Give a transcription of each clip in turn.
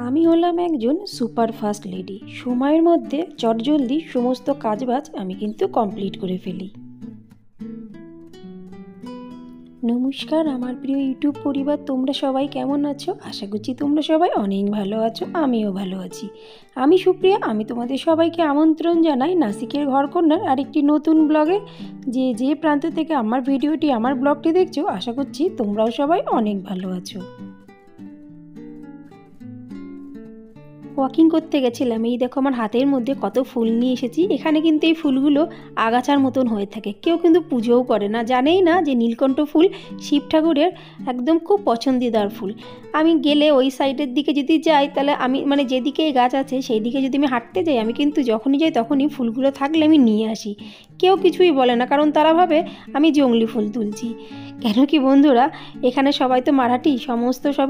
আমি হলাম একজন সুপারফাস্ট লেডি। সময়ের মধ্যে চটজলদি সমস্ত কাজবাজ আমি কিন্তু কমপ্লিট করে ফেলি। নমস্কার আমার প্রিয় ইউটিউব পরিবার, তোমরা সবাই কেমন আছো? আশা করছি তোমরা সবাই অনেক ভালো আছো, আমিও ভালো আছি। আমি সুপ্রিয়া, আমি তোমাদের সবাইকে আমন্ত্রণ জানাই নাসিকের ঘরকন্যার আরেকটি নতুন ব্লগে। যে প্রান্ত থেকে আমার ভিডিওটি, আমার ব্লগটি দেখছো, আশা করছি তোমরাও সবাই অনেক ভালো আছো। ওয়াকিং করতে গেছিলাম, এই দেখো আমার হাতের মধ্যে কত ফুল নিয়ে এসেছি। এখানে কিন্তু এই ফুলগুলো আগাছার মতন হয়ে থাকে, কেউ কিন্তু পুজোও করে না, জানেই না যে নীলকণ্ঠ ফুল শিব ঠাকুরের একদম খুব পছন্দিদার ফুল। আমি গেলে ওই সাইডের দিকে যদি যাই, তাহলে আমি যেদিকে গাছ আছে সেই দিকে যদি আমি হাঁটতে যাই, আমি কিন্তু যখনই যাই তখনই ফুলগুলো থাকলে আমি নিয়ে আসি। কেউ কিছুই বলে না, কারণ তারা ভাবে আমি জংলি ফুল তুলছি। কেন কি বন্ধুরা, এখানে সবাই তো মারাঠি, সমস্ত সব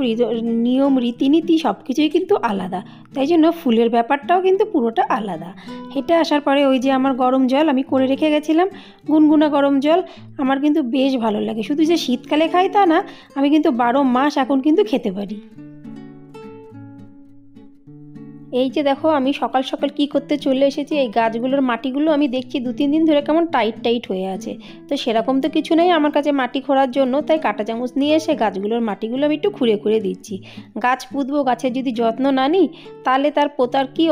নিয়ম রীতিনীতি সব কিছুই কিন্তু আলাদা, তাই জন্য ফুলের ব্যাপারটাও কিন্তু পুরোটা আলাদা। হেঁটে আসার পরে ওই যে আমার গরম জল আমি করে রেখে গেছিলাম, গুনগুনা গরম জল, আমার কিন্তু বেশ ভালো লাগে। শুধু যে শীতকালে খাই তা না, আমি কিন্তু 12 মাস এখন কিন্তু খেতে পারি। এই যে দেখো আমি সকাল সকাল কি করতে চলে এসেছি, এই গাছগুলোর মাটিগুলো আমি দেখছি 2-3 দিন ধরে কেমন টাইট টাইট হয়ে আছে। তো সেরকম তো কিছু নেই আমার কাছে মাটি খোঁড়ার জন্য, তাই কাঁটা চামচ নিয়ে এসে গাছগুলোর মাটিগুলো আমি একটু খুঁড়ে খুঁড়ে দিচ্ছি। গাছ পুঁতবো, গাছের যদি যত্ন না নিই তাহলে তার পোতার কি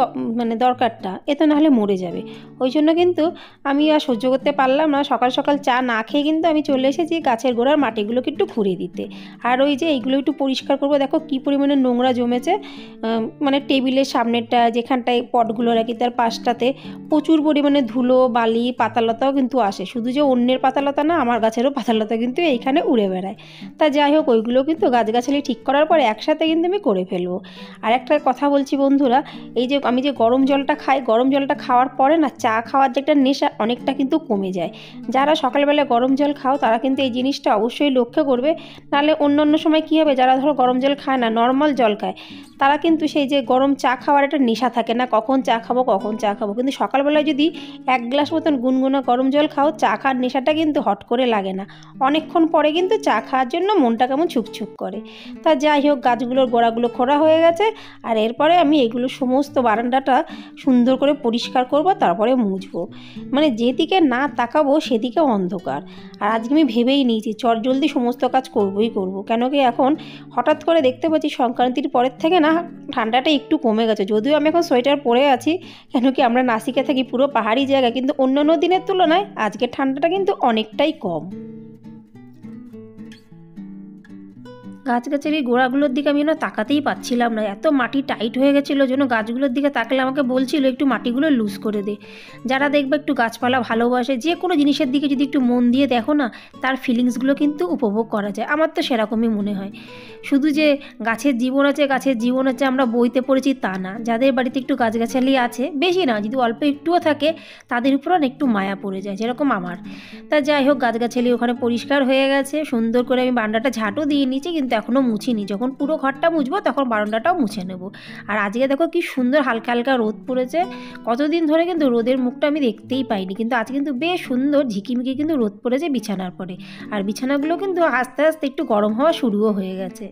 দরকারটা, এতে নাহলে মরে যাবে। ওই জন্য কিন্তু আমি আর সহ্য করতে পারলাম না, সকাল সকাল চা না খেয়ে কিন্তু আমি চলে এসেছি গাছের গোড়ার মাটিগুলোকে একটু খুঁড়ে দিতে। আর ওই যে এইগুলো একটু পরিষ্কার করবো, দেখো কী পরিমাণে নোংরা জমেছে। টেবিলের সামনেরটা যেখানটায় পটগুলো রাখি তার পাশটাতে প্রচুর পরিমাণে ধুলো বালি পাতালতাও কিন্তু আসে। শুধু যে অন্যের পাতালতা না, আমার গাছেরও পাতালতা কিন্তু এইখানে উড়ে বেড়ায়। তা যাই হোক, ওইগুলো কিন্তু গাছগাছালি ঠিক করার পরে একসাথে কিন্তু আমি করে ফেলবো। আর একটা কথা বলছি বন্ধুরা, এই যে আমি যে গরম জলটা খাই, গরম জলটা খাওয়ার পরে না চা খাওয়ার যে একটা নেশা অনেকটা কিন্তু কমে যায়। যারা সকালবেলা গরম জল খাও তারা কিন্তু এই জিনিসটা অবশ্যই লক্ষ্য করবে। নাহলে অন্য সময় কী হবে, যারা ধরো গরম জল খায় না, নর্মাল জল খায়, তারা কিন্তু সেই যে গরম চা খাওয়ার একটা নেশা থাকে না, কখন চা খাবো কখন চা খাবো। কিন্তু সকালবেলায় যদি 1 গ্লাস মতন গুনগুনা গরম জল খাও, চা খাওয়ার নেশাটা কিন্তু হট করে লাগে না। অনেকক্ষণ পরে কিন্তু চা খাওয়ার জন্য মনটা কেমন ছুকছুক করে। তা যাই হোক, গাছগুলোর গোড়াগুলো খোঁড়া হয়ে গেছে, আর এরপরে আমি এগুলো সমস্ত বারান্দাটা সুন্দর করে পরিষ্কার করব, তারপরে মুছবো। যেদিকে না তাকাবো সেদিকে অন্ধকার। আর আজকে আমি ভেবেই নিয়েছি চটজলদি সমস্ত কাজ করবই করব। কেন কি এখন হঠাৎ করে দেখতে পাচ্ছি সংক্রান্তির পরের থেকে না ঠান্ডাটা একটু কমে গেছে। যদিও আমি এখন সোয়েটার পরে আছি, কেন কি আমরা নাসিকে থাকি পুরো পাহাড়ি জায়গা, কিন্তু অন্যান্য দিনের তুলনায় আজকের ঠান্ডাটা কিন্তু অনেকটাই কম। গাছগাছালির গোড়াগুলোর দিকে আমি তাকাতেই পাচ্ছিলাম না, এত মাটি টাইট হয়ে গেছিলো যেন গাছগুলোর দিকে তাকালে আমাকে বলছিল একটু মাটিগুলো লুজ করে দে। যারা দেখবে একটু গাছপালা ভালোবাসে, যে কোনো জিনিসের দিকে যদি একটু মন দিয়ে দেখো না, তার ফিলিংসগুলো কিন্তু উপভোগ করা যায়। আমার তো সেরকমই মনে হয়। শুধু যে গাছের জীবন আছে আমরা বইতে পড়েছি তা না, যাদের বাড়িতে একটু গাছগাছালি আছে, বেশি না যদি অল্প একটুও থাকে, তাদের উপর একটু মায়া পড়ে যায়, যেরকম আমার। তা যাই হোক, গাছগাছালি ওখানে পরিষ্কার হয়ে গেছে, সুন্দর করে আমি বারান্দাটা ঝাঁটও দিয়ে নিয়েছি, কিন্তু এখনও মুছিনি। যখন পুরো ঘরটা মুছবো তখন বারান্দাটাও মুছে নেব। আর আজকে দেখো কি সুন্দর হালকা হালকা রোদ পড়েছে। কতদিন ধরে কিন্তু রোদের মুখটা আমি দেখতেই পাইনি, কিন্তু আজ কিন্তু বেশ সুন্দর ঝিকিমিকি কিন্তু রোদ পড়েছে বিছানার পরে। আর বিছানাগুলো কিন্তু আস্তে আস্তে একটু গরম হওয়া শুরুও হয়ে গেছে।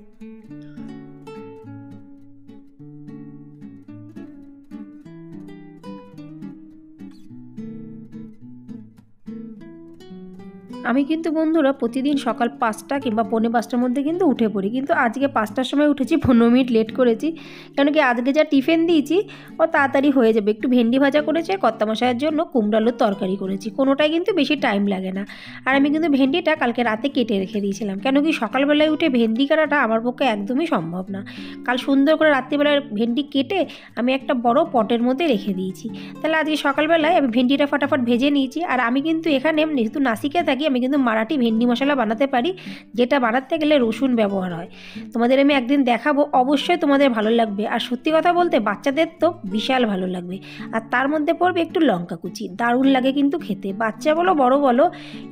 আমি কিন্তু বন্ধুরা প্রতিদিন সকাল 5টা কিংবা 4:45টার মধ্যে কিন্তু উঠে পড়ি, কিন্তু আজকে 5টার সময় উঠেছি, 15 মিনিট লেট করেছি। কেন কি আজকে যা টিফিন দিয়েছি ও তাড়াতাড়ি হয়ে যাবে। একটু ভেন্ডি ভাজা করেছি, কর্তামশাইয়ের জন্য কুমড়ো আলুর তরকারি করেছি, কোনোটাই কিন্তু বেশি টাইম লাগে না। আর আমি কিন্তু ভেন্ডিটা কালকে রাতে কেটে রেখে দিয়েছিলাম, কেন কি সকালবেলায় উঠে ভেন্ডি কাটাটা আমার পক্ষে একদমই সম্ভব না। কাল সুন্দর করে রাত্রিবেলায় ভেন্ডি কেটে আমি একটা বড় পটের মধ্যে রেখে দিয়েছি। তাহলে আজকে সকালবেলায় আমি ভেন্ডিটা ফটাফট ভেজে নিয়েছি। আর আমি কিন্তু এখানে যেহেতু নাসিকে থাকি, আমি কিন্তু মারাঠি ভেন্ডি মশলা বানাতে পারি, যেটা বানাতে গেলে রসুন ব্যবহার হয়। তোমাদের আমি একদিন দেখাবো, অবশ্যই তোমাদের ভালো লাগবে। আর সত্যি কথা বলতে বাচ্চাদের তো বিশাল ভালো লাগবে। আর তার মধ্যে পড়বে একটু লঙ্কা কুচি, দারুণ লাগে কিন্তু খেতে, বাচ্চা বলো বড় বলো।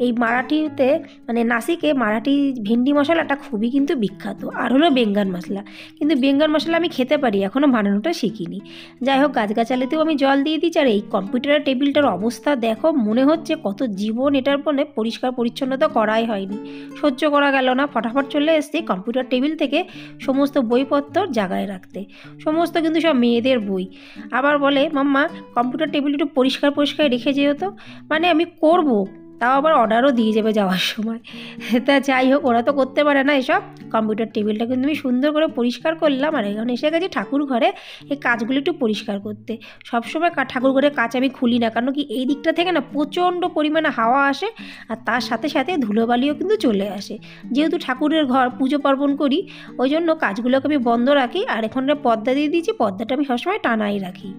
এই মারাঠিতে নাসিকে মারাঠি ভেন্ডি মশলাটা খুবই কিন্তু বিখ্যাত। আর হলো বেঙ্গন মশলা, কিন্তু বেঙ্গন মশলা আমি খেতে পারি, এখনও বানানোটা শিখিনি। যাই হোক, গাছগাছালিতেও আমি জল দিয়ে দিচ্ছি। আর এই কম্পিউটারের টেবিলটার অবস্থা দেখো, মনে হচ্ছে কত জীবন এটার পরে পরিষ্কার পরিচ্ছন্ন তো করাই হয়নি, সহ্য করা গেল না। ফটাফট চলে এসেছি কম্পিউটার টেবিল থেকে সমস্ত বইপত্র জায়গায় রাখতে। সমস্ত কিন্তু সব মেয়েদের বই। আবার বলে, মাম্মা কম্পিউটার টেবিল একটু পরিষ্কার পরিষ্কার রেখে যেও তো। মানে আমি করব, তাও আবার অর্ডারও দিয়ে যাবে যাওয়ার সময়। তা যাই হোক, ওরা তো করতে পারে না এসব। কম্পিউটার টেবিলটা কিন্তু আমি সুন্দর করে পরিষ্কার করলাম। আর এখন এসে গেছি ঠাকুর ঘরে এই কাজগুলো একটু পরিষ্কার করতে। সবসময় ঠাকুর ঘরের কাজ আমি খুলি না, কারণ কি এই দিকটা থেকে না প্রচণ্ড পরিমাণে হাওয়া আসে, আর তার সাথে সাথে ধুলোবালিও কিন্তু চলে আসে। যেহেতু ঠাকুরের ঘর পুজো পার্বণ করি, ওই জন্য কাজগুলোকে আমি বন্ধ রাখি। আর এখানে পর্দা দিয়ে দিয়েছি, পর্দাটা আমি সবসময় টানাই রাখি।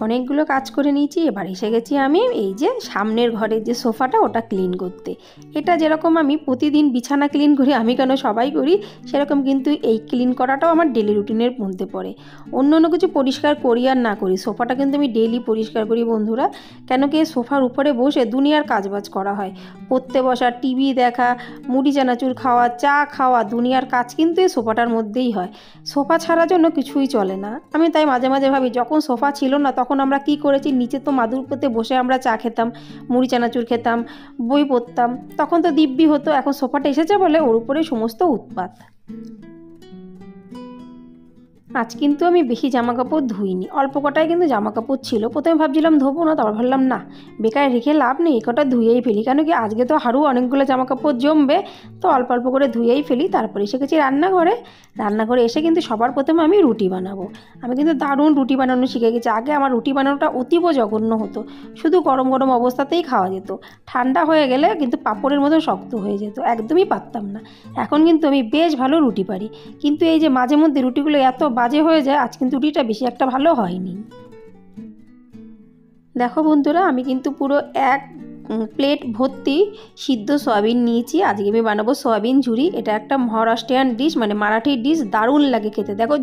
অনেকগুলো কাজ করে নিয়েছি। এবার এসে গেছি আমি এই যে সামনের ঘরের যে সোফাটা, ওটা ক্লিন করতে। এটা যেরকম আমি প্রতিদিন বিছানা ক্লিন করি, আমি কেন সবাই করি, সেরকম কিন্তু এই ক্লিন করাটাও আমার ডেলি রুটিনের মধ্যে পড়ে। অন্য কিছু পরিষ্কার করি আর না করি, সোফাটা কিন্তু আমি ডেলি পরিষ্কার করি বন্ধুরা। কেন কি সোফার উপরে বসে দুনিয়ার কাজবাজ করা হয়, পড়তে বসা, টিভি দেখা, মুড়ি চানাচুর খাওয়া, চা খাওয়া, দুনিয়ার কাজ কিন্তু এই সোফাটার মধ্যেই হয়। সোফা ছাড়ার জন্য কিছুই চলে না। আমি তাই মাঝে মাঝে ভাবি, যখন সোফা ছিল না তখন আমরা কি করেছি, নিচে তো মাদুরপোতে বসে আমরা চা খেতাম, মুড়ি চানাচুর খেতাম, বই পড়তাম, তখন তো দিব্যি হতো। এখন সোফাটা এসেছে বলে ওর উপরে সমস্ত উৎপাত। আজ কিন্তু আমি বেশি জামা কাপড় ধুইনি, অল্প কটাই কিন্তু জামা কাপড় ছিল। প্রথমে ভাবছিলাম ধোবো না, তারপর ভাবলাম না, বেকার রেখে লাভ নেই, এই কটা ধুয়েই ফেলি। কেন কি আজকে তো হারু অনেকগুলো জামা কাপড় জমবে, তো অল্প অল্প করে ধুয়েই ফেলি। তারপরে এসে গেছি রান্নাঘরে এসে কিন্তু সবার প্রথমে আমি রুটি বানাবো। আমি কিন্তু দারুণ রুটি বানানো শিখে গেছি। আগে আমার রুটি বানানোটা অতীব জঘন্য হতো, শুধু গরম গরম অবস্থাতেই খাওয়া যেত। ঠান্ডা হয়ে গেলে কিন্তু পাঁপড়ের মতো শক্ত হয়ে যেত, একদমই পারতাম না। এখন কিন্তু আমি বেশ ভালো রুটি পারি, কিন্তু এই যে মাঝে মধ্যে রুটিগুলো এত বাজে হয়ে যায়, আজ কিন্তু রুটিটা বেশি একটা ভালো হয়নি। দেখো বন্ধুরা, আমি কিন্তু পুরো এক প্লেট ভর্তি সিদ্ধ সয়াবিন নিয়েছি। আজকে আমি বানাবো সয়াবিন ঝুরি। এটা একটা মহারাষ্ট্রিয়ান ডিশ, মানে মারাঠি ডিশ, দারুণ লাগে খেতে। দেখো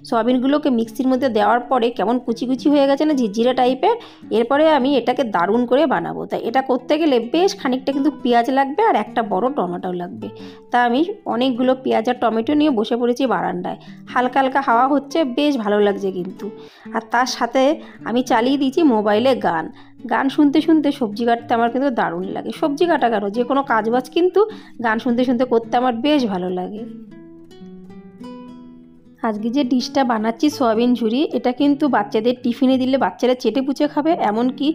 সয়াবিনগুলোকে মিক্সির মধ্যে দেওয়ার পরে কেমন কুচি কুচি হয়ে গেছে না, ঝিরঝিরে টাইপের। এরপরে আমি এটাকে দারুণ করে বানাবো। তাই এটা করতে গেলে বেশ খানিকটা কিন্তু পেঁয়াজ লাগবে, আর একটা বড় টমেটো লাগবে। তা আমি অনেকগুলো পেঁয়াজ আর টমেটো নিয়ে বসে পড়েছি বারান্দায়। হালকা হালকা হাওয়া হচ্ছে, বেশ ভালো লাগছে কিন্তু। আর তার সাথে আমি চালিয়ে দিয়েছি মোবাইলে গান শুনতে শুনতে সবজি কাটতে আমার কিন্তু দারুণ লাগে। সবজি কাটা কেন, যে কোনো কাজবাজ কিন্তু গান শুনতে শুনতে করতে আমার বেশ ভালো লাগে। আজকে যে ডিশটা বানাচ্ছি সয়াবিন ঝুরি, এটা কিন্তু বাচ্চাদের টিফিনে দিলে বাচ্চারা চেটে পুচে খাবে। এমনকি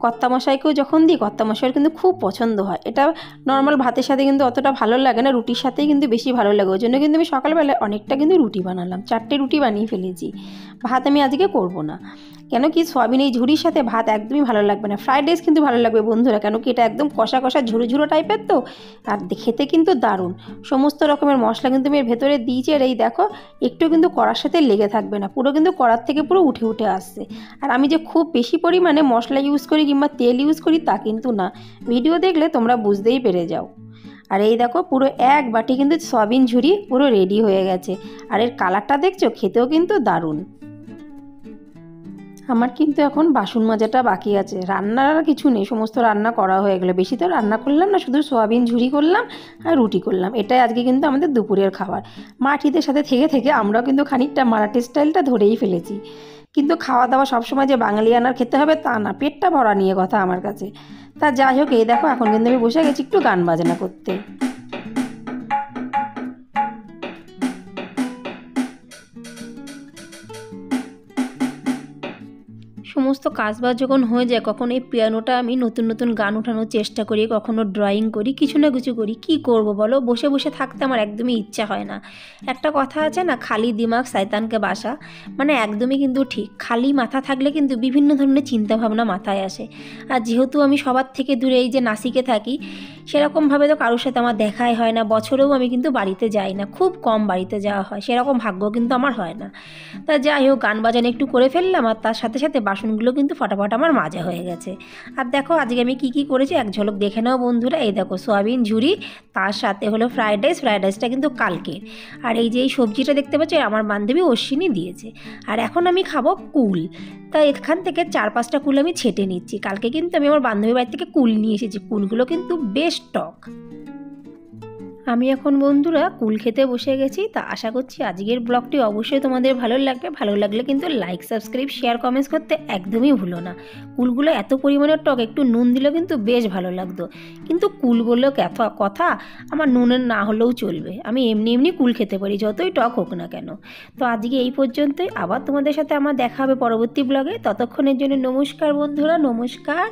কর্তামশাইকেও যখন দিই, কর্তামশাইয়ের কিন্তু খুব পছন্দ হয়। এটা নর্মাল ভাতের সাথে কিন্তু অতটা ভালো লাগে না, রুটির সাথেই কিন্তু বেশি ভালো লাগে। ওই জন্য কিন্তু আমি সকালবেলায় অনেকটা কিন্তু রুটি বানালাম, 4টে রুটি বানিয়ে ফেলেছি। ভাত আমি আজকে করব না, কেন কি সয়াবিন এই ঝুরির সাথে ভাত একদমই ভালো লাগবে না। ফ্রাইড রাইস কিন্তু ভালো লাগবে বন্ধুরা, কেন কি এটা একদম কষা কষা ঝুরো ঝুরো টাইপের তো, আর খেতে কিন্তু দারুণ। সমস্ত রকমের মশলা কিন্তু আমি এর ভেতরে দিয়েছি। আর এই দেখো, একটু কিন্তু কড়ার সাথে লেগে থাকবে না, পুরো কিন্তু কড়ার থেকে পুরো উঠে উঠে আসছে। আর আমি যে খুব বেশি পরিমাণে মশলা ইউজ করি কিংবা তেল ইউজ করি তা কিন্তু না, ভিডিও দেখলে তোমরা বুঝতেই পেরে যাও। আর এই দেখো, পুরো এক বাটি কিন্তু সয়াবিন ঝুরি পুরো রেডি হয়ে গেছে। আর এর কালারটা দেখছো, খেতেও কিন্তু দারুণ। আমার কিন্তু এখন বাসন মাজাটা বাকি আছে, রান্নার আর কিছু নেই, সমস্ত রান্না করা হয়ে গেলো। বেশি তো রান্না করলাম না, শুধু সয়াবিন ঝুরি করলাম আর রুটি করলাম। এটাই আজকে কিন্তু আমাদের দুপুরের খাবার। মাটিদের সাথে থেকে থেকে আমরাও কিন্তু খানিকটা মারাঠি স্টাইলটা ধরেই ফেলেছি। কিন্তু খাওয়া দাওয়া সবসময় যে বাঙালিয়ানার খেতে হবে তা না, পেটটা ভরা নিয়ে কথা আমার কাছে। তা যাই হোক, এই দেখো এখন কিন্তু আমি বসে গেছি একটু গান বাজনা করতে। সমস্ত কাজবাজ যখন হয়ে যায়, কখনো এই পিয়ানোটা আমি নতুন নতুন গান ওঠানোর চেষ্টা করি, কখনো ড্রয়িং করি, কিছু না কিছু করি। কি করব বলো, বসে বসে থাকতে আমার একদমই ইচ্ছা হয় না। একটা কথা আছে না, খালি দিমাগ শয়তানকে বাসা, মানে একদমই কিন্তু ঠিক। খালি মাথা থাকলে কিন্তু বিভিন্ন ধরনের চিন্তাভাবনা মাথায় আসে। আর যেহেতু আমি সবার থেকে দূরে এই যে নাসিকে থাকি, সেরকমভাবে তো কারোর সাথে আমার দেখাই হয় না। বছরেও আমি কিন্তু বাড়িতে যাই না, খুব কম বাড়িতে যাওয়া হয়, সেরকম ভাগ্য কিন্তু আমার হয় না। তা যাই হোক, গান বাজানো একটু করে ফেললাম, আর তার সাথে সাথে বাসনগুলো কিন্তু ফটাফট আমার মাজা হয়ে গেছে। আর দেখো আজকে আমি কি করেছি এক ঝলক দেখে নাও বন্ধুরা। এই দেখো, সয়াবিন ঝুরি, তার সাথে হলো ফ্রাইড রাইসটা কিন্তু কালকের। আর এই যে এই সবজিটা দেখতে পাচ্ছ, আমার বান্ধবী অশ্বিনী দিয়েছে। আর এখন আমি খাবো কুল। তাই এখান থেকে 4-5টা কুল আমি ছেটে নিচ্ছি। কালকে কিন্তু আমি আমার বান্ধবীর বাড়ি থেকে কুল নিয়ে এসেছি, কুলগুলো কিন্তু বেশ টক। আমি এখন বন্ধুরা কুল খেতে বসে গেছি। তা আশা করছি আজকের ব্লগটি অবশ্যই তোমাদের ভালো লাগবে। ভালো লাগলে কিন্তু লাইক, সাবস্ক্রাইব, শেয়ার, কমেন্টস করতে একদমই ভুলো না। কুলগুলো এত পরিমাণে টক, একটু নুন দিলেও কিন্তু বেশ ভালো লাগতো। কিন্তু কুল বললেও কথা, আমার নুনের না হলেও চলবে, আমি এমনি এমনি কুল খেতে পারি যতই টক হোক না কেন। তো আজকে এই পর্যন্তই, আবার তোমাদের সাথে আমার দেখা হবে পরবর্তী ব্লগে। ততক্ষণের জন্য নমস্কার বন্ধুরা, নমস্কার।